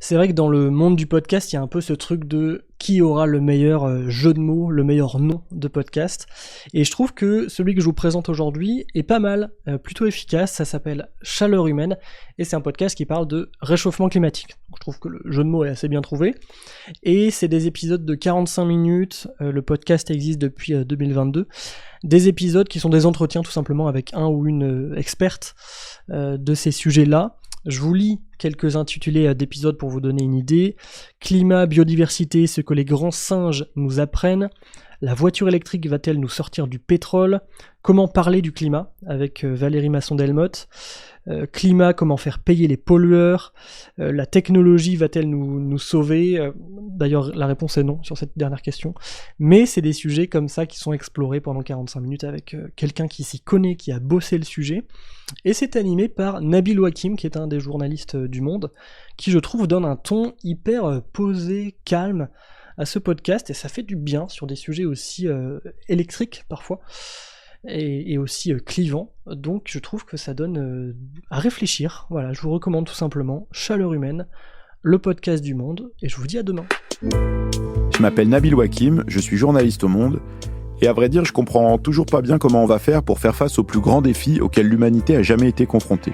C'est vrai que dans le monde du podcast, il y a un peu ce truc de qui aura le meilleur jeu de mots, le meilleur nom de podcast. Et je trouve que celui que je vous présente aujourd'hui est pas mal, plutôt efficace. Ça s'appelle Chaleur humaine et c'est un podcast qui parle de réchauffement climatique. Donc je trouve que le jeu de mots est assez bien trouvé. Et c'est des épisodes de 45 minutes. Le podcast existe depuis 2022. Des épisodes qui sont des entretiens tout simplement avec un ou une experte de ces sujets-là. Je vous lis quelques intitulés d'épisodes pour vous donner une idée. Climat, biodiversité, ce que les grands singes nous apprennent. La voiture électrique va-t-elle nous sortir du pétrole ? Comment parler du climat avec Valérie Masson-Delmotte. Climat, comment faire payer les pollueurs. La technologie va-t-elle nous sauver ? D'ailleurs, la réponse est non sur cette dernière question. Mais c'est des sujets comme ça qui sont explorés pendant 45 minutes avec quelqu'un qui s'y connaît, qui a bossé le sujet. Et c'est animé par Nabil Wakim, qui est un des journalistes du Monde, qui je trouve donne un ton hyper posé, calme à ce podcast, et ça fait du bien sur des sujets aussi électriques parfois, et aussi clivants. Donc je trouve que ça donne à réfléchir. Voilà, je vous recommande tout simplement Chaleur humaine, le podcast du Monde, et je vous dis à demain. Je m'appelle Nabil Wakim, je suis journaliste au Monde, et à vrai dire, je comprends toujours pas bien comment on va faire pour faire face aux plus grands défis auxquels l'humanité a jamais été confrontée.